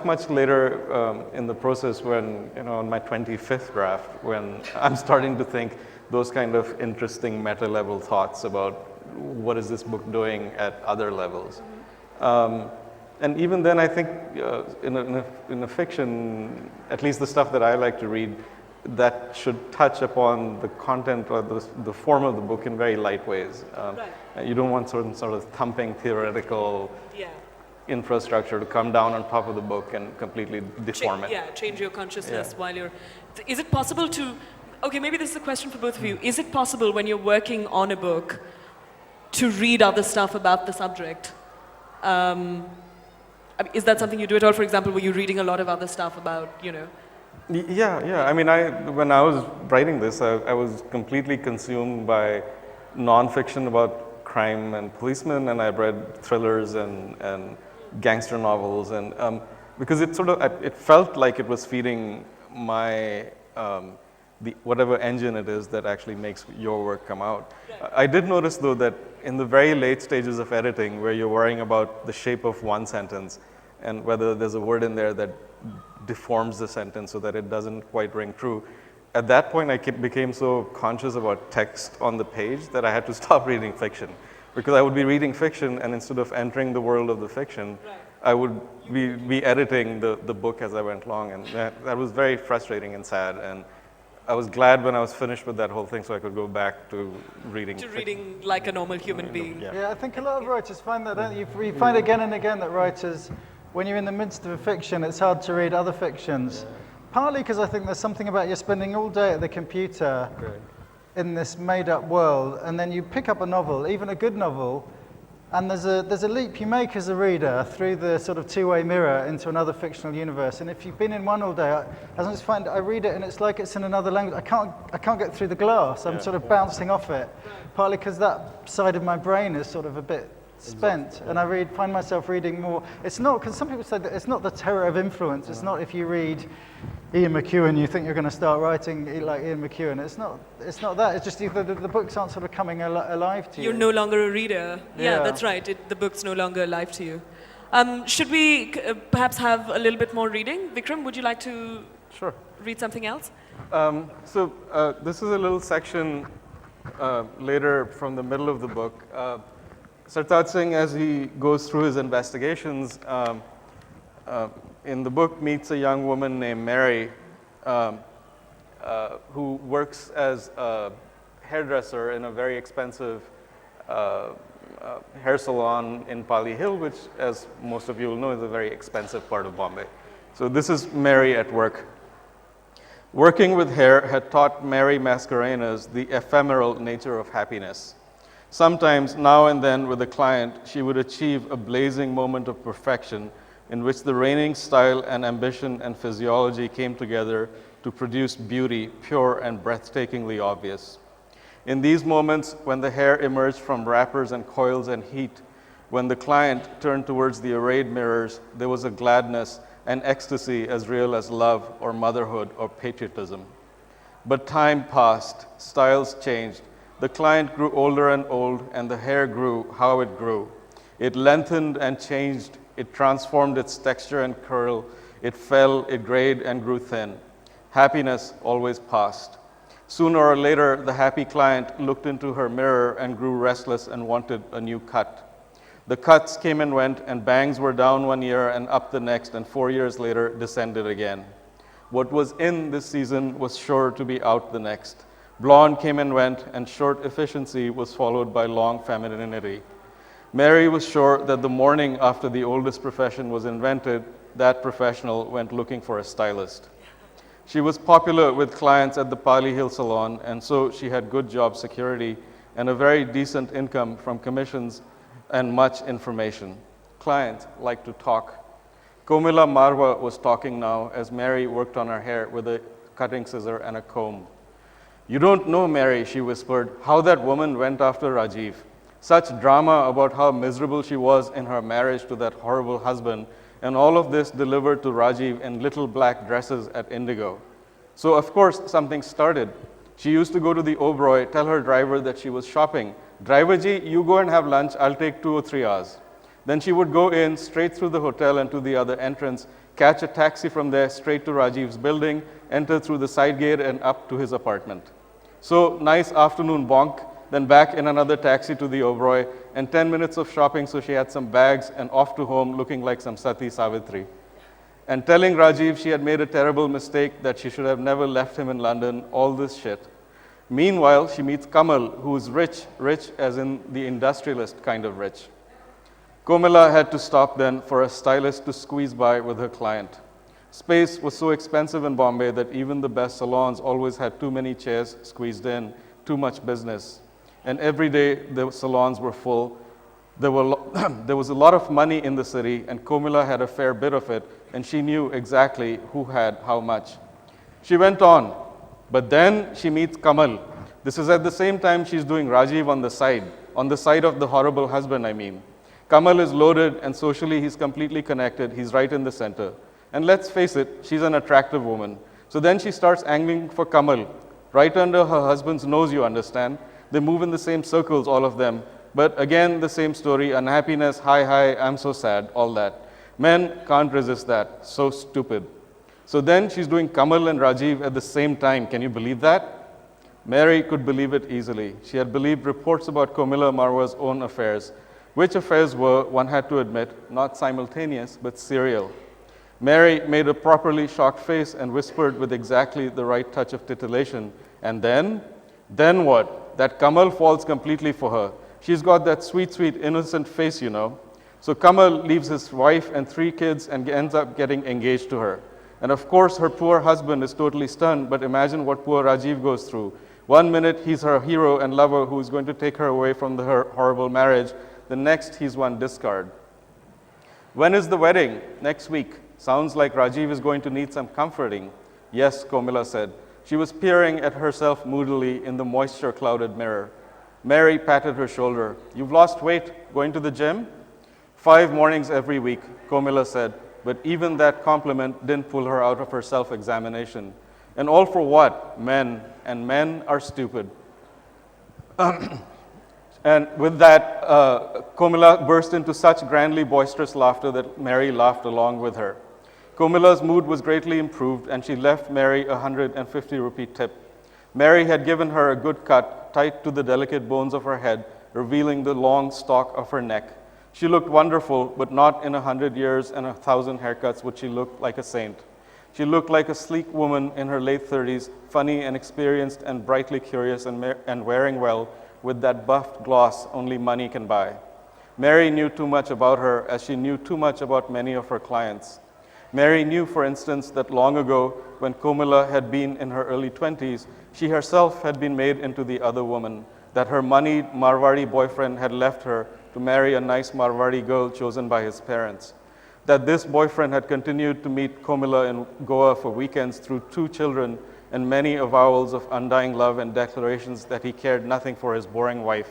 much later in the process when, you know, on my 25th draft, when I'm starting to think those kind of interesting meta-level thoughts about what is this book doing at other levels. And even then, I think in a fiction, at least the stuff that I like to read, that should touch upon the content or the form of the book in very light ways. Right. You don't want certain sort of thumping theoretical infrastructure to come down on top of the book and completely deform it.
Yeah, change your consciousness while you're... Is it possible to... Okay, maybe this is a question for both of you. Is it possible when you're working on a book to read other stuff about the subject? Is that something you do at all? For example, were you reading a lot of other stuff about, you know...
Yeah. I mean, when I was writing this, I was completely consumed by nonfiction about crime and policemen, and I read thrillers and gangster novels, and because it felt like it was feeding my whatever engine it is that actually makes your work come out. I did notice though that in the very late stages of editing, where you're worrying about the shape of one sentence and whether there's a word in there that deforms the sentence so that it doesn't quite ring true. At that point, I became so conscious about text on the page that I had to stop reading fiction. Because I would be reading fiction, and instead of entering the world of the fiction, I would be editing the book as I went along. And that was very frustrating and sad. And I was glad when I was finished with that whole thing so I could go back to reading.
To reading like a normal human being.
Yeah, I think a lot of writers find that, don't you? You find again and again that writers, when you're in the midst of a fiction, it's hard to read other fictions. Partly because I think there's something about you spending all day at the computer in this made-up world, and then you pick up a novel, even a good novel, and there's a leap you make as a reader through the sort of two-way mirror into another fictional universe. And if you've been in one all day, I read it and it's like it's in another language. I can't get through the glass. I'm sort of bouncing off it, partly because that side of my brain is sort of a bit spent, and I find myself reading more. It's not, because some people say that it's not the terror of influence. It's not if you read Ian McEwan, you think you're going to start writing like Ian McEwan. It's not that. It's just the books aren't sort of coming alive to you.
You're no longer a reader. Yeah, that's right. The book's no longer alive to you. Should we perhaps have a little bit more reading? Vikram, would you like to read something else?
This is a little section later from the middle of the book. Sartaj Singh, as he goes through his investigations, in the book meets a young woman named Mary, who works as a hairdresser in a very expensive hair salon in Pali Hill, which, as most of you will know, is a very expensive part of Bombay. So this is Mary at work. Working with hair had taught Mary Mascarenas the ephemeral nature of happiness. Sometimes, now and then, with a client, she would achieve a blazing moment of perfection in which the reigning style and ambition and physiology came together to produce beauty, pure and breathtakingly obvious. In these moments, when the hair emerged from wrappers and coils and heat, when the client turned towards the arrayed mirrors, there was a gladness and ecstasy as real as love or motherhood or patriotism. But time passed, styles changed. The client grew older and old, and the hair grew how it grew. It lengthened and changed. It transformed its texture and curl. It fell, it grayed and grew thin. Happiness always passed. Sooner or later, the happy client looked into her mirror and grew restless and wanted a new cut. The cuts came and went, and bangs were down one year and up the next, and 4 years later descended again. What was in this season was sure to be out the next. Blonde came and went, and short efficiency was followed by long femininity. Mary was sure that the morning after the oldest profession was invented, that professional went looking for a stylist. She was popular with clients at the Pali Hill Salon, and so she had good job security and a very decent income from commissions and much information. Clients like to talk. Komila Marwa was talking now as Mary worked on her hair with a cutting scissor and a comb. "You don't know, Mary," she whispered, "how that woman went after Rajiv. Such drama about how miserable she was in her marriage to that horrible husband, and all of this delivered to Rajiv in little black dresses at Indigo. So of course something started. She used to go to the Oberoi, tell her driver that she was shopping. Driver ji, you go and have lunch, I'll take 2 or 3 hours. Then she would go in straight through the hotel and to the other entrance, catch a taxi from there straight to Rajiv's building, enter through the side gate and up to his apartment. So nice afternoon bonk, then back in another taxi to the Oberoi, and 10 minutes of shopping so she had some bags and off to home looking like some Sati Savitri. And telling Rajiv she had made a terrible mistake, that she should have never left him in London, all this shit. Meanwhile, she meets Kamal, who is rich, rich as in the industrialist kind of rich. Komila had to stop then for a stylist to squeeze by with her client. Space was so expensive in Bombay that even the best salons always had too many chairs squeezed in, too much business. And every day the salons were full. There was a lot of money in the city, and Komila had a fair bit of it, and she knew exactly who had how much. She went on, but then she meets Kamal. This is at the same time she's doing Rajiv on the side of the horrible husband, I mean. Kamal is loaded, and socially he's completely connected. He's right in the center. And let's face it, she's an attractive woman. So then she starts angling for Kamal, right under her husband's nose, you understand. They move in the same circles, all of them. But again, the same story, unhappiness, hi, I'm so sad, all that. Men can't resist that, so stupid. So then she's doing Kamal and Rajiv at the same time. Can you believe that? Mary could believe it easily. She had believed reports about Komila Marwa's own affairs, which affairs were, one had to admit, not simultaneous, but serial. Mary made a properly shocked face and whispered with exactly the right touch of titillation. And then what? That Kamal falls completely for her. She's got that sweet, sweet, innocent face, you know. So Kamal leaves his wife and 3 kids and ends up getting engaged to her. And of course, her poor husband is totally stunned, but imagine what poor Rajiv goes through. 1 minute, he's her hero and lover who's going to take her away from her horrible marriage. The next, he's one discard. When is the wedding? Next week. Sounds like Rajiv is going to need some comforting. Yes, Komila said. She was peering at herself moodily in the moisture-clouded mirror. Mary patted her shoulder. You've lost weight. Going to the gym? 5 mornings every week, Komila said. But even that compliment didn't pull her out of her self-examination. And all for what? Men. And men are stupid. And with that, Komila burst into such grandly boisterous laughter that Mary laughed along with her. Komila's mood was greatly improved, and she left Mary a 150 rupee tip. Mary had given her a good cut, tight to the delicate bones of her head, revealing the long stalk of her neck. She looked wonderful, but not in 100 years and 1,000 haircuts would she look like a saint. She looked like a sleek woman in her late 30s, funny and experienced and brightly curious and wearing well with that buffed gloss only money can buy. Mary knew too much about her, as she knew too much about many of her clients. Mary knew, for instance, that long ago, when Komila had been in her early 20s, she herself had been made into the other woman, that her moneyed Marwari boyfriend had left her to marry a nice Marwari girl chosen by his parents, that this boyfriend had continued to meet Komila in Goa for weekends through 2 children and many avowals of undying love and declarations that he cared nothing for his boring wife,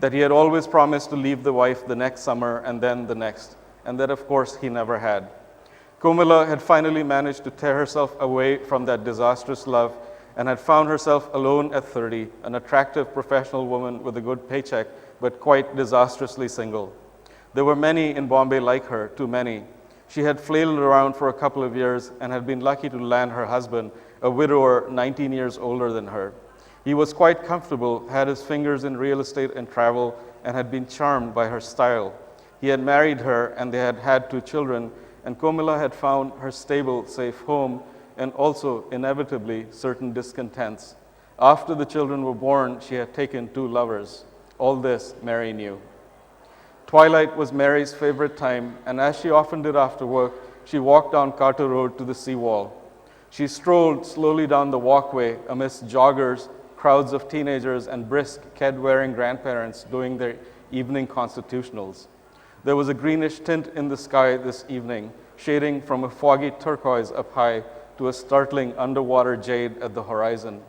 that he had always promised to leave the wife the next summer and then the next, and that of course he never had. Komila had finally managed to tear herself away from that disastrous love and had found herself alone at 30, an attractive professional woman with a good paycheck, but quite disastrously single. There were many in Bombay like her, too many. She had flailed around for a couple of years and had been lucky to land her husband, a widower 19 years older than her. He was quite comfortable, had his fingers in real estate and travel, and had been charmed by her style. He had married her, and they had had 2 children, and Komila had found her stable, safe home, and also, inevitably, certain discontents. After the children were born, she had taken 2 lovers. All this Mary knew. Twilight was Mary's favorite time, and as she often did after work, she walked down Carter Road to the seawall. She strolled slowly down the walkway amidst joggers, crowds of teenagers, and brisk, ked-wearing grandparents doing their evening constitutionals. There was a greenish tint in the sky this evening, shading from a foggy turquoise up high to a startling underwater jade at the horizon.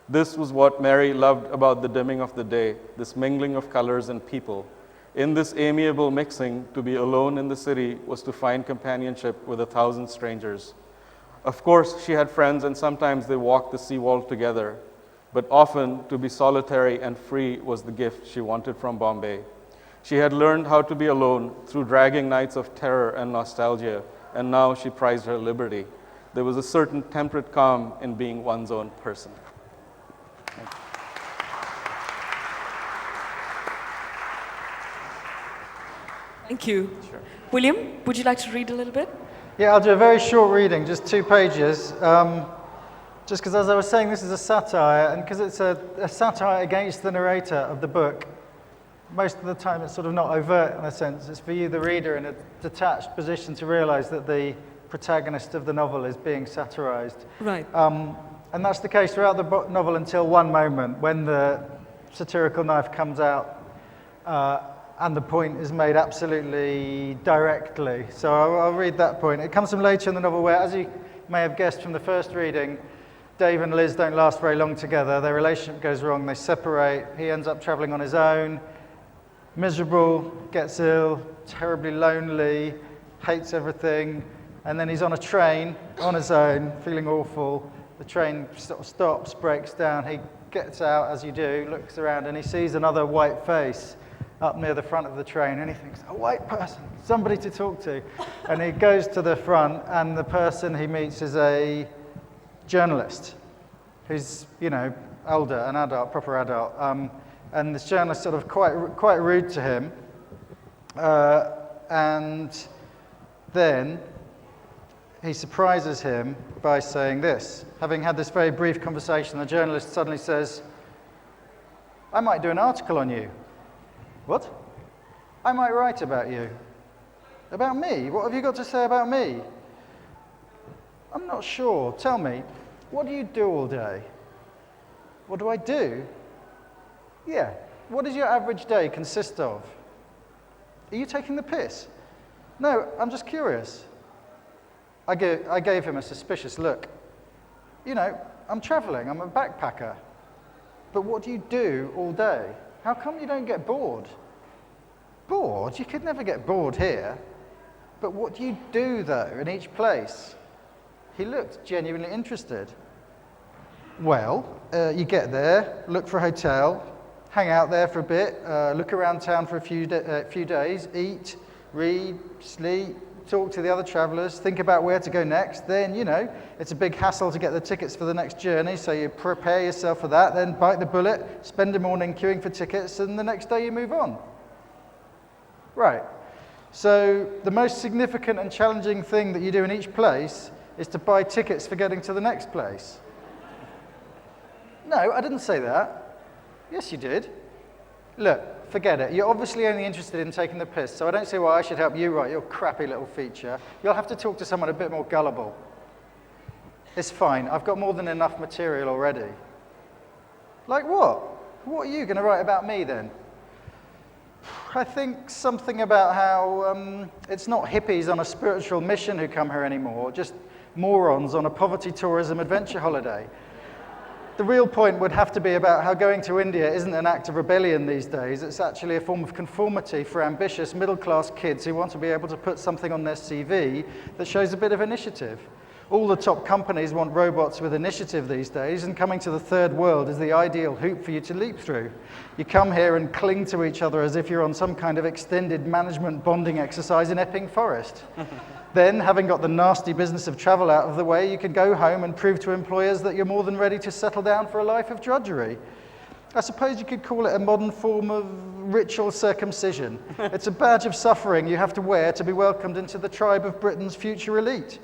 This was what Mary loved about the dimming of the day, this mingling of colors and people. In this amiable mixing, to be alone in the city was to find companionship with 1,000 strangers. Of course, she had friends, and sometimes they walked the seawall together, but often to be solitary and free was the gift she wanted from Bombay. She had learned how to be alone through dragging nights of terror and nostalgia, and now she prized her liberty. There was a certain temperate calm in being one's own person.
Thank you.
Sure.
William, would you like to read a little bit?
Yeah, I'll do a very short reading, just 2 pages. Just because, as I was saying, this is a satire, and because it's a satire against the narrator of the book, most of the time it's sort of not overt in a sense. It's for you, the reader, in a detached position to realize that the protagonist of the novel is being satirized.
Right.
And that's the case throughout the novel until one moment when the satirical knife comes out and the point is made absolutely directly. So I'll read that point. It comes from later in the novel where, as you may have guessed from the first reading, Dave and Liz don't last very long together. Their relationship goes wrong, they separate. He ends up traveling on his own, miserable, gets ill, terribly lonely, hates everything, and then he's on a train on his own, feeling awful. The train sort of stops, breaks down. He gets out, as you do, looks around, and he sees another white face up near the front of the train, and he thinks, a white person, somebody to talk to. And he goes to the front, and the person he meets is a journalist who's, you know, older, an adult, proper adult. And this journalist sort of quite rude to him. And then he surprises him by saying this. Having had this very brief conversation, the journalist suddenly says, I might do an article on you. What? I might write about you. About me? What have you got to say about me? I'm not sure. Tell me, what do you do all day? What do I do? Yeah. What does your average day consist of? Are you taking the piss? No, I'm just curious. I gave him a suspicious look. You know, I'm traveling, I'm a backpacker. But what do you do all day? How come you don't get bored? Bored? You could never get bored here. But what do you do, though, in each place? He looked genuinely interested. Well, you get there, look for a hotel, hang out there for a bit, look around town for a few days, eat, read, sleep, talk to the other travellers, think about where to go next. Then, you know, it's a big hassle to get the tickets for the next journey, so you prepare yourself for that, then bite the bullet, spend a morning queuing for tickets, and the next day you move on. Right. So the most significant and challenging thing that you do in each place is to buy tickets for getting to the next place. No, I didn't say that. Yes, you did. Look, forget it. You're obviously only interested in taking the piss, so I don't see why I should help you write your crappy little feature. You'll have to talk to someone a bit more gullible. It's fine. I've got more than enough material already. Like what? What are you going to write about me then? I think something about how it's not hippies on a spiritual mission who come here anymore, just morons on a poverty tourism adventure holiday. The real point would have to be about how going to India isn't an act of rebellion these days. It's actually a form of conformity for ambitious middle-class kids who want to be able to put something on their CV that shows a bit of initiative. All the top companies want robots with initiative these days, and coming to the third world is the ideal hoop for you to leap through. You come here and cling to each other as if you're on some kind of extended management bonding exercise in Epping Forest. Then, having got the nasty business of travel out of the way, you can go home and prove to employers that you're more than ready to settle down for a life of drudgery. I suppose you could call it a modern form of ritual circumcision. It's a badge of suffering you have to wear to be welcomed into the tribe of Britain's future elite.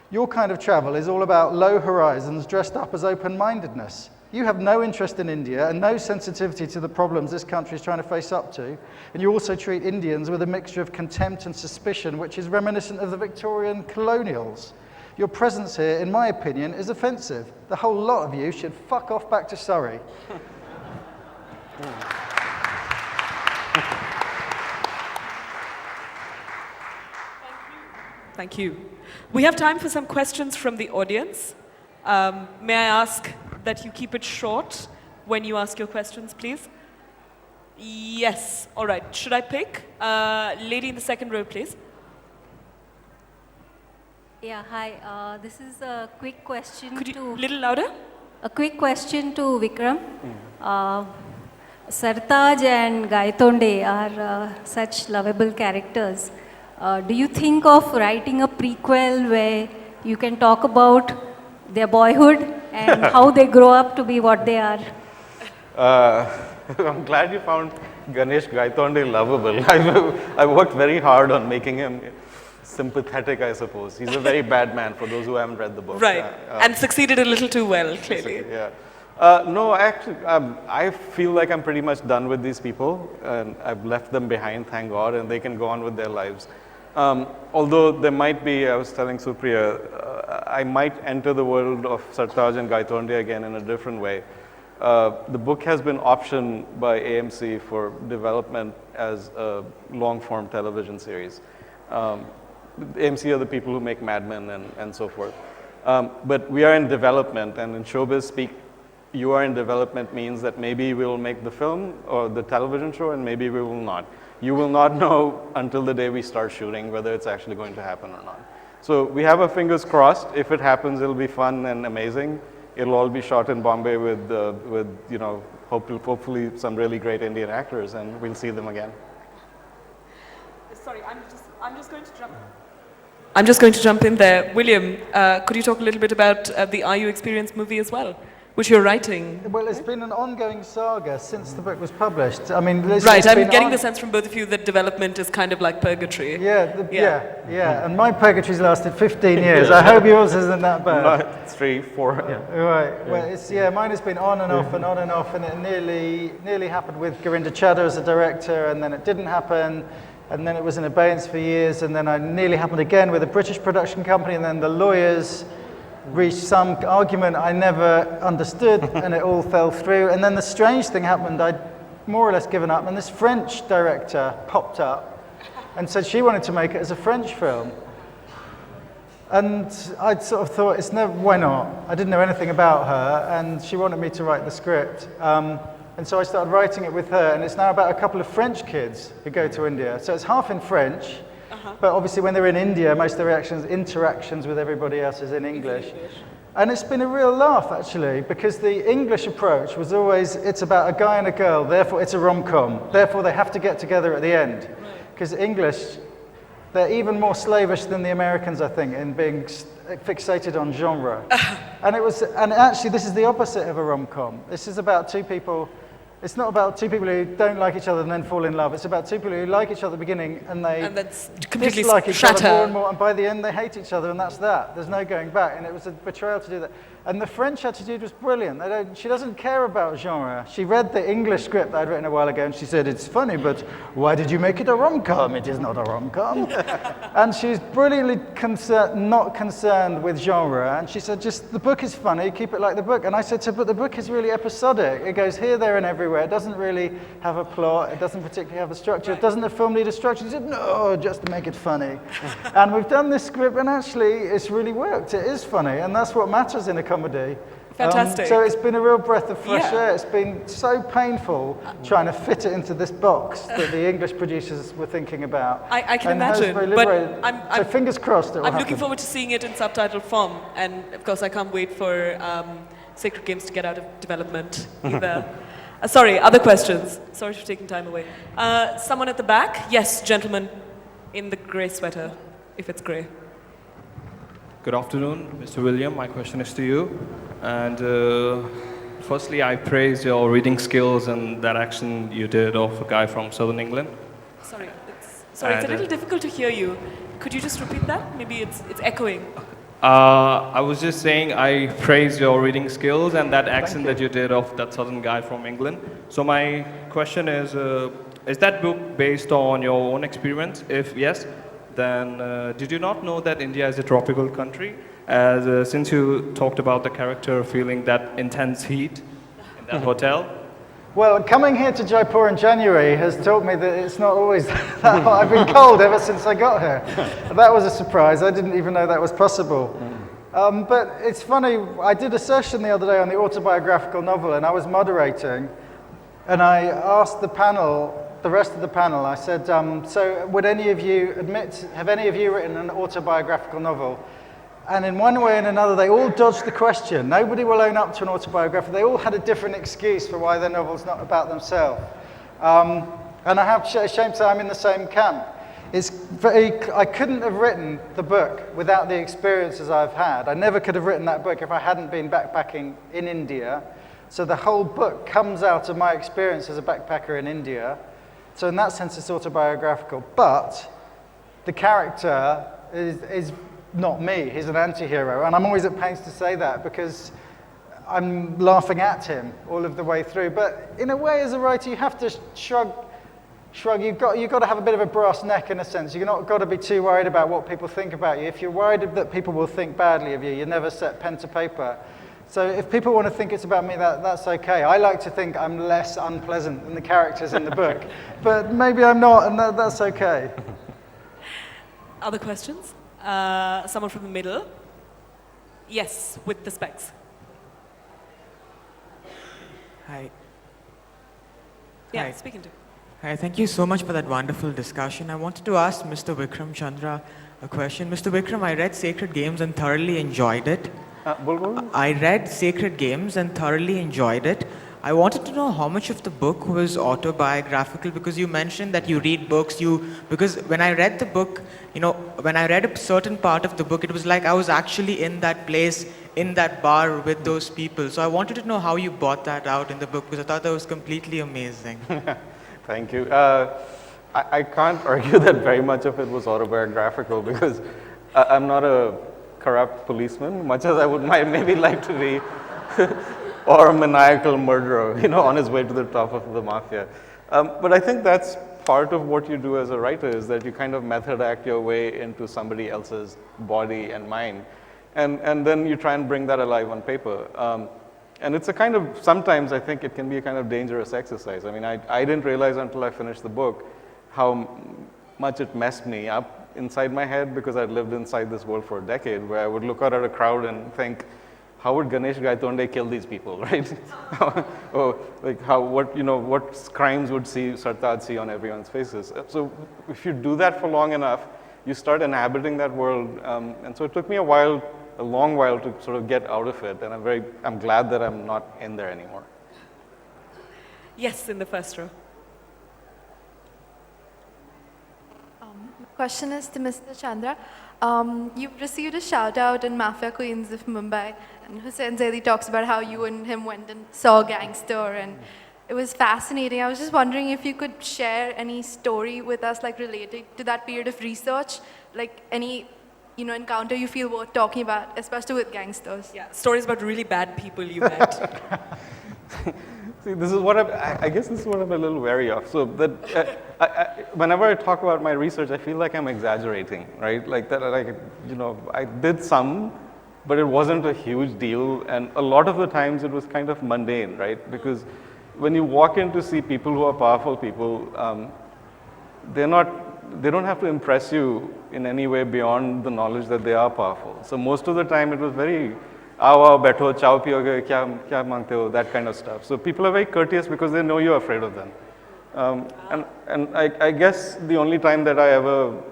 Your kind of travel is all about low horizons dressed up as open-mindedness. You have no interest in India and no sensitivity to the problems this country is trying to face up to. And you also treat Indians with a mixture of contempt and suspicion, which is reminiscent of the Victorian colonials. Your presence here, in my opinion, is offensive. The whole lot of you should fuck off back to Surrey.
Thank you. We have time for some questions from the audience. May I ask that you keep it short when you ask your questions, please? Yes. All right. Should I pick? Lady in the second row, please.
Yeah, hi. This is a quick question
Could you
to...
little louder?
A quick question to Vikram. Sartaj and Gaitonde are such lovable characters. Do you think of writing a prequel where you can talk about their boyhood and how they grow up to be what they are?
I'm glad you found Ganesh Gaitonde lovable. I worked very hard on making him sympathetic, I suppose. He's a very bad man, for those who haven't read the book.
Right. And succeeded a little too well, clearly.
Yeah. No, actually, I feel like I'm pretty much done with these people, and I've left them behind, thank God, and they can go on with their lives. Although there might be, I was telling Supriya, I might enter the world of Sartaj and Gaitonde again in a different way. The book has been optioned by AMC for development as a long-form television series. AMC are the people who make Mad Men and so forth. But we are in development, and in showbiz speak, you are in development means that maybe we will make the film or the television show, and maybe we will not. You will not know until the day we start shooting whether it's actually going to happen or not. So we have our fingers crossed. If it happens, it'll be fun and amazing. It'll all be shot in Bombay with you know, hopefully some really great Indian actors, and we'll see them again.
Sorry, I'm just going to jump in there. William, could you talk a little bit about the Are You Experience movie as well, which you're writing?
Well, it's been an ongoing saga since the book was published. I mean,
right, I'm getting the sense from both of you that development is kind of like purgatory.
Yeah. And my purgatory's lasted 15 years. I hope yours isn't that bad.
Not 3, 4.
Right. Well, mine has been on and off and on and off, and it nearly happened with Gurinder Chadha as a director, and then it didn't happen. And then it was in abeyance for years, and then it nearly happened again with a British production company, and then the lawyers reached some argument I never understood, and it all fell through. And then the strange thing happened, I'd more or less given up, and this French director popped up and said she wanted to make it as a French film. And I'd sort of thought, why not? I didn't know anything about her, and she wanted me to write the script. And so I started writing it with her, and it's now about a couple of French kids who go to India. So it's half in French, but obviously when they're in India, most of the interactions with everybody else is in English. And it's been a real laugh, actually, because the English approach was always, it's about a guy and a girl, therefore it's a rom-com, therefore they have to get together at the end. Because English, they're even more slavish than the Americans, I think, in being fixated on genre. And actually, this is the opposite of a rom-com. This is about two people. It's not about two people who don't like each other and then fall in love. It's about two people who like each other at the beginning and they
that's completely
dislike each other
shatter.
more and more, and by the end they hate each other, and that's that. There's no going back, and it was a betrayal to do that. And the French attitude was brilliant. She doesn't care about genre. She read the English script that I'd written a while ago, and she said, "It's funny, but why did you make it a rom-com? It is not a rom-com." And she's brilliantly not concerned with genre. And she said, "Just the book is funny. Keep it like the book." And I said to her, "But the book is really episodic. It goes here, there, and everywhere. It doesn't really have a plot. It doesn't particularly have a structure. Doesn't the film need a structure?" She said, "No, just to make it funny." And we've done this script, and actually, it's really worked. It is funny, and that's what matters in a comedy.
Fantastic.
So it's been a real breath of fresh
Yeah.
air. It's been so painful trying to fit it into this box that the English producers were thinking about.
I can
And it was
imagine,
very
but
liberating. So fingers crossed it will
I'm looking
happen.
forward to seeing it in subtitle form, and of course I can't wait for Sacred Games to get out of development either. Sorry, other questions? Sorry for taking time away. Someone at the back? Yes, gentleman in the grey sweater, if it's grey.
Good afternoon, Mr. William. My question is to you. And firstly, I praise your reading skills and that action you did of a guy from southern England.
Sorry, it's a little difficult to hear you. Could you just repeat that? Maybe it's echoing.
I was just saying I praise your reading skills and that accent that you did of that southern guy from England. So my question is that book based on your own experience? If yes, then did you not know that India is a tropical country? As since you talked about the character feeling that intense heat in that hotel.
Well, coming here to Jaipur in January has taught me that it's not always that hot. I've been cold ever since I got here. That was a surprise. I didn't even know that was possible. But it's funny, I did a session the other day on the autobiographical novel, and I was moderating, and I asked the panel, the rest of the panel, I said, so would any of you have any of you written an autobiographical novel? And in one way and another, they all dodged the question. Nobody will own up to an autobiography. They all had a different excuse for why their novel's not about themselves. And I have shame to say I'm in the same camp. I couldn't have written the book without the experiences I've had. I never could have written that book if I hadn't been backpacking in India. So the whole book comes out of my experience as a backpacker in India. So in that sense, it's autobiographical. But the character is not me. He's an anti-hero. And I'm always at pains to say that because I'm laughing at him all of the way through. But in a way, as a writer, you have to shrug. You've got to have a bit of a brass neck in a sense. You've not got to be too worried about what people think about you. If you're worried that people will think badly of you, you never set pen to paper. So if people want to think it's about me, that's okay. I like to think I'm less unpleasant than the characters in the book. But maybe I'm not, and that's okay.
Other questions? Someone from the middle? Yes, with the specs.
Hi.
Yeah,
Hi.
speaking to.
Hi, thank you so much for that wonderful discussion. I wanted to ask Mr. Vikram Chandra a question. Mr. Vikram, I read Sacred Games and thoroughly enjoyed it. I read Sacred Games and thoroughly enjoyed it. I wanted to know how much of the book was autobiographical, because you mentioned that you read books. Because when I read the book, when I read a certain part of the book, it was like I was actually in that place, in that bar with those people. So I wanted to know how you brought that out in the book, because I thought that was completely amazing.
Thank you. I can't argue that very much of it was autobiographical because I'm not a corrupt policeman, much as I would maybe like to be. Or a maniacal murderer, on his way to the top of the mafia. But I think that's part of what you do as a writer, is that you kind of method act your way into somebody else's body and mind. And then you try and bring that alive on paper. And it's a kind of, sometimes I think it can be a kind of dangerous exercise. I mean, I didn't realize until I finished the book how much it messed me up inside my head, because I'd lived inside this world for a decade, where I would look out at a crowd and think, how would Ganesh Gaitonde kill these people, right? Or like what crimes would Sartaj see on everyone's faces? So if you do that for long enough, you start inhabiting that world. And so it took me a long while to sort of get out of it. And I'm glad that I'm not in there anymore.
Yes, in the first row.
Question is to Mr. Chandra. You've received a shout out in Mafia Queens of Mumbai, and Hussain Zaidi talks about how you and him went and saw Gangster, and it was fascinating. I was just wondering if you could share any story with us, like related to that period of research, like any encounter you feel worth talking about, especially with gangsters.
Yeah, stories about really bad people you met.
See, this is what I guess this is what I'm a little wary of. So that whenever I talk about my research, I feel like I'm exaggerating, right? Like that, like I did some, but it wasn't a huge deal, and a lot of the times it was kind of mundane, right? Because when you walk in to see people who are powerful people, they don't have to impress you in any way beyond the knowledge that they are powerful. So most of the time it was very आओ बैठो चाव पियोगे क्या मांगते हो, that kind of stuff. So people are very courteous because they know you're afraid of them. And I guess the only time that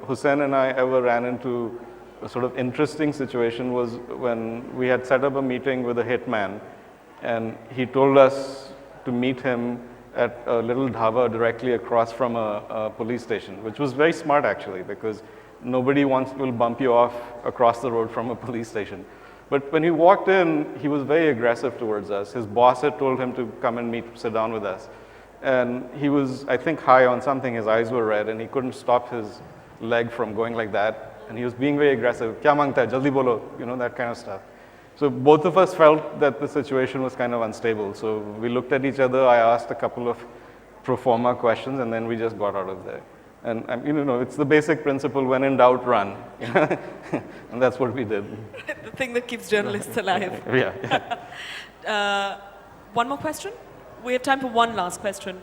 Hussain and I ever ran into a sort of interesting situation was when we had set up a meeting with a hitman, and he told us to meet him at a little dhaba directly across from a police station, which was very smart actually, because nobody will bump you off across the road from a police station. But when he walked in, he was very aggressive towards us. His boss had told him to come and sit down with us. And he was, I think, high on something. His eyes were red, and he couldn't stop his leg from going like that. And he was being very aggressive. Kya mangta hai? Jaldi bolo, that kind of stuff. So both of us felt that the situation was kind of unstable. So we looked at each other. I asked a couple of pro forma questions, and then we just got out of there. And it's the basic principle: when in doubt, run. And that's what we did.
The thing that keeps journalists alive.
Yeah.
One more question? We have time for one last question.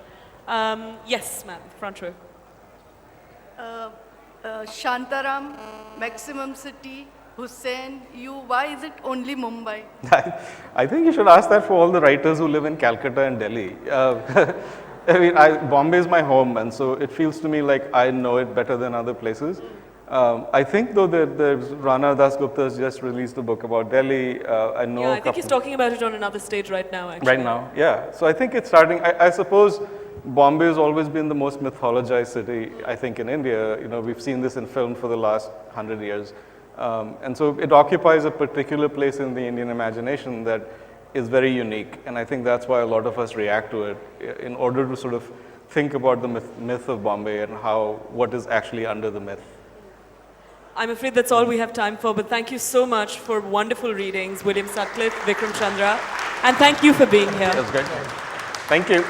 Yes, ma'am, front row.
Shantaram, Maximum City, Hussain, why is it only Mumbai?
I think you should ask that for all the writers who live in Calcutta and Delhi. I mean, Bombay is my home, and so it feels to me like I know it better than other places. I think, though, that Rana Dasgupta has just released a book about Delhi. I know.
Yeah, I think he's talking about it on another stage right now, actually.
Right now, yeah. So I think it's starting. I suppose Bombay has always been the most mythologized city, I think, in India. We've seen this in film for the last 100 years. And so it occupies a particular place in the Indian imagination that is very unique. And I think that's why a lot of us react to it in order to sort of think about the myth of Bombay and what is actually under the myth.
I'm afraid that's all we have time for, but thank you so much for wonderful readings, William Sutcliffe, Vikram Chandra, and thank you for being here.
That's great. Thank you.